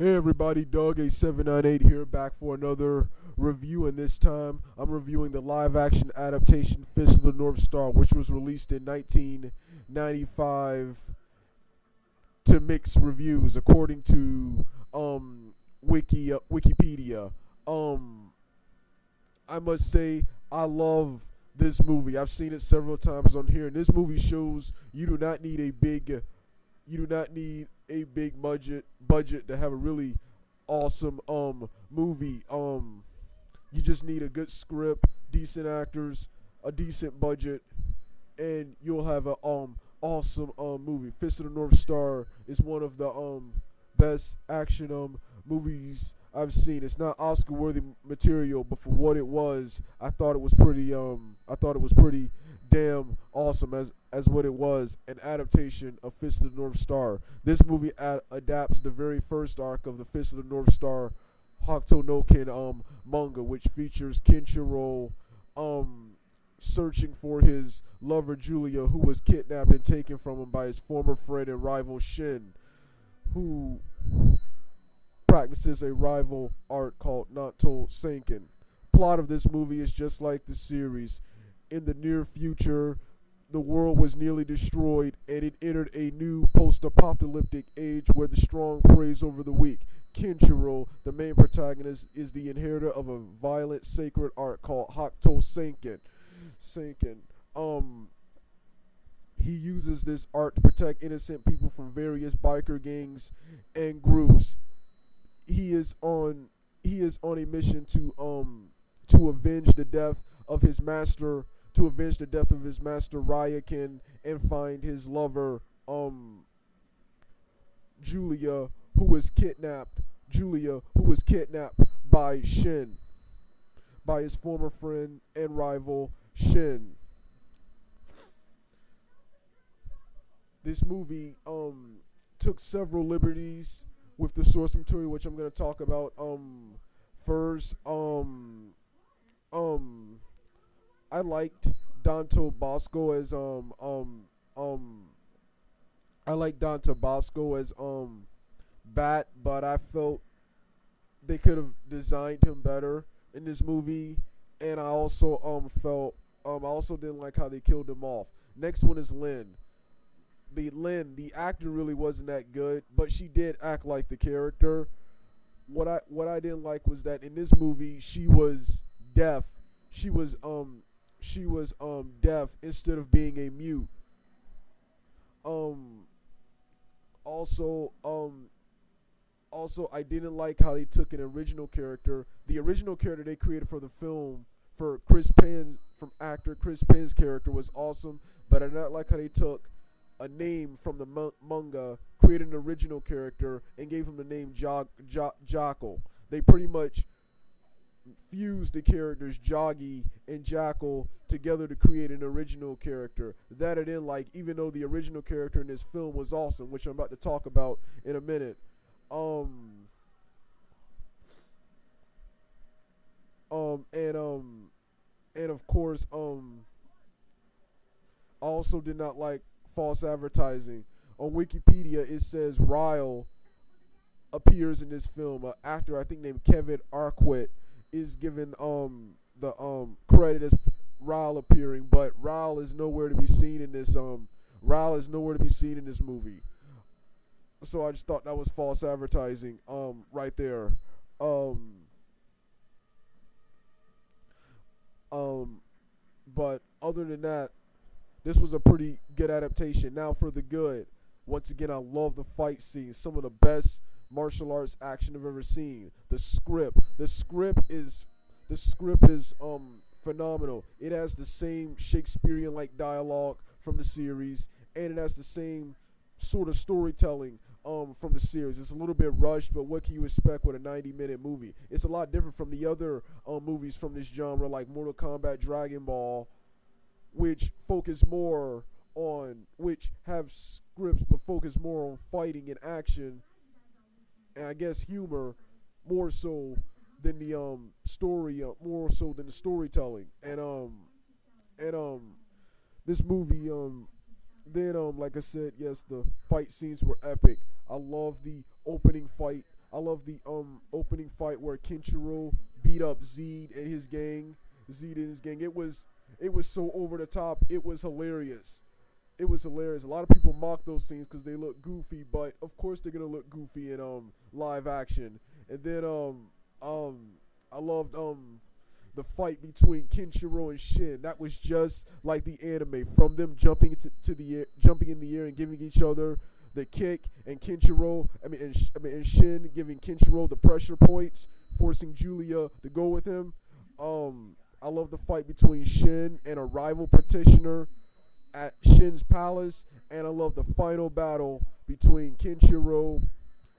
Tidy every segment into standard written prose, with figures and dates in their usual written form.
Hey everybody, Doug A798 here, back for another review, and this time I'm reviewing the live action adaptation Fist of the North Star, which was released in 1995 to mixed reviews, according to Wikipedia. Um, I must say, I love this movie. I've seen it several times on here, and this movie shows you do not need a big budget to have a really awesome movie. You just need a good script, decent actors, a decent budget, and you'll have a awesome movie. Fist of the North Star is one of the best action movies I've seen. It's not Oscar worthy material, but for what it was, I thought it was pretty damn awesome as what it was, an adaptation of Fist of the North Star. This movie adapts the very first arc of the Fist of the North Star Hokuto no Ken manga, which features Kenshiro searching for his lover Julia, who was kidnapped and taken from him by his former friend and rival Shin, who practices a rival art called Nato Senken. Plot of this movie is just like the series. In the near future, the world was nearly destroyed and it entered a new post-apocalyptic age where the strong praise over the weak. Kenshiro, the main protagonist, is the inheritor of a violent sacred art called Hokuto Senken. He uses this art to protect innocent people from various biker gangs and groups. He is on a mission to avenge the death of his master Ryakin and find his lover Julia, who was kidnapped by Shin, by his former friend and rival Shin. This movie took several liberties with the source material, which I'm going to talk about first. I liked Danto Bosco as Bat, but I felt they could have designed him better in this movie, and I also I also didn't like how they killed him off. Next one is Lynn. The actor really wasn't that good, but she did act like the character. What I didn't like was that in this movie she was deaf. She was deaf instead of being a mute. Also I didn't like how they took an original character. The original character they created for the film for actor Chris Penn's character was awesome, but I did not like how they took a name from the manga, created an original character, and gave him the name Jackal. They pretty much fused the characters Joggy and Jackal together to create an original character. That I didn't like, even though the original character in this film was awesome, which I'm about to talk about in a minute. And of course, I also did not like false advertising. On Wikipedia, it says Ryle appears in this film. An actor I think named Kevin Arquette is given the credit as Ryle appearing, but Ryle is nowhere to be seen in this movie. So I just thought that was false advertising right there. But other than that, this was a pretty good adaptation. Now for the good. Once again, I love the fight scenes. Some of the best martial arts action I've ever seen. The script is phenomenal. It has the same Shakespearean like dialogue from the series, and it has the same sort of storytelling from the series. It's a little bit rushed, but what can you expect with a 90-minute movie? It's a lot different from the other movies from this genre, like Mortal Kombat, Dragon Ball, which have scripts but focus more on fighting and action, and I guess humor more so than the storytelling. And this movie like I said, yes, the fight scenes were epic. I love the opening fight I love the opening fight where Kenshiro beat up Zed and his gang. Zed and his gang. It was so over the top. It was hilarious. It was hilarious. A lot of people mock those scenes because they look goofy, but of course they're gonna look goofy in live action. And then I loved the fight between Kenshiro and Shin. That was just like the anime, from them jumping to the air, jumping in the air and giving each other the kick, and and Shin giving Kenshiro the pressure points, forcing Julia to go with him. I love the fight between Shin and a rival petitioner at Shin's palace, and I love the final battle between Kenshiro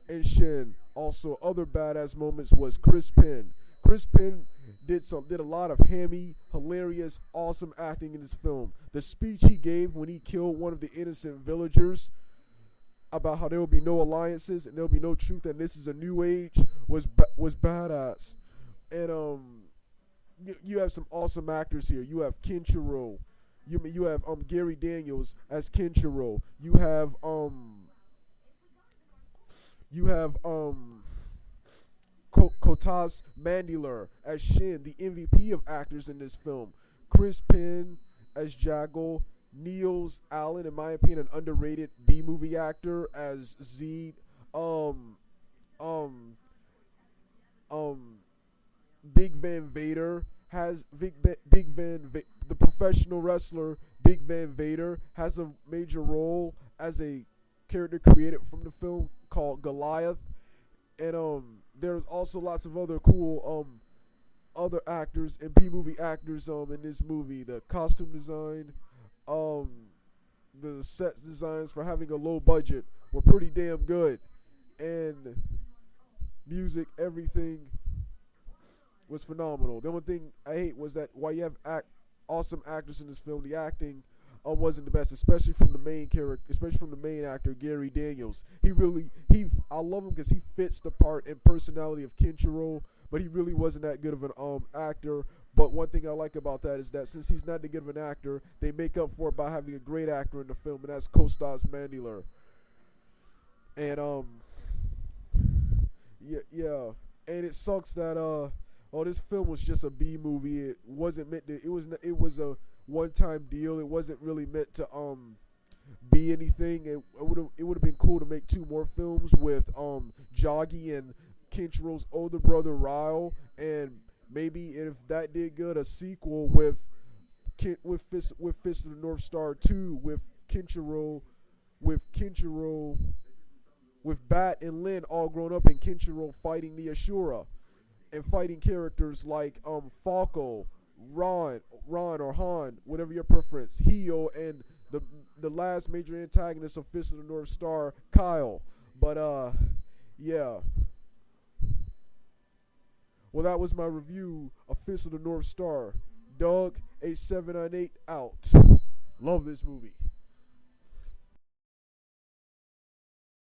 and Shin. Also, other badass moments was Chris Penn. Chris Penn did a lot of hammy, hilarious, awesome acting in this film. The speech he gave when he killed one of the innocent villagers about how there will be no alliances and there will be no truth and this is a new age was badass. And you have some awesome actors here. You have Kenshiro. You have Gary Daniels as Kenshiro. You have Kotas Mandylor as Shin, the MVP of actors in this film. Chris Penn as Jaggle. Niels Allen, in my opinion, an underrated B-movie actor as Zed. Big Van Vader has the professional wrestler Big Van Vader has a major role as a character created from the film called Goliath. And there's also lots of other cool other actors and B-movie actors in this movie. The costume design, the set designs for having a low budget were pretty damn good, and music, everything was phenomenal. The only thing I hate was that while you have awesome actors in this film, the acting wasn't the best, especially from the main actor Gary Daniels. I love him because he fits the part and personality of Kenshiro, but he really wasn't that good of an actor. But one thing I like about that is that since he's not that good of an actor, they make up for it by having a great actor in the film, and that's Kostas Mandylor. And yeah, and it sucks that this film was just a B movie. It wasn't meant to. It was a one-time deal. It wasn't really meant to be anything. It would have been cool to make 2 more films with Joggy and Kenshiro's older brother Ryle, and maybe if that did good, a sequel with Fist of the North Star 2 with Kenshiro, with Bat and Lin all grown up, and Kenshiro fighting the Ashura and fighting characters like Falco, Ron or Han, whatever your preference, Hio, and the last major antagonist of Fist of the North Star, Kyle. But yeah. Well, that was my review of Fist of the North Star. Doug 8798 out. Love this movie.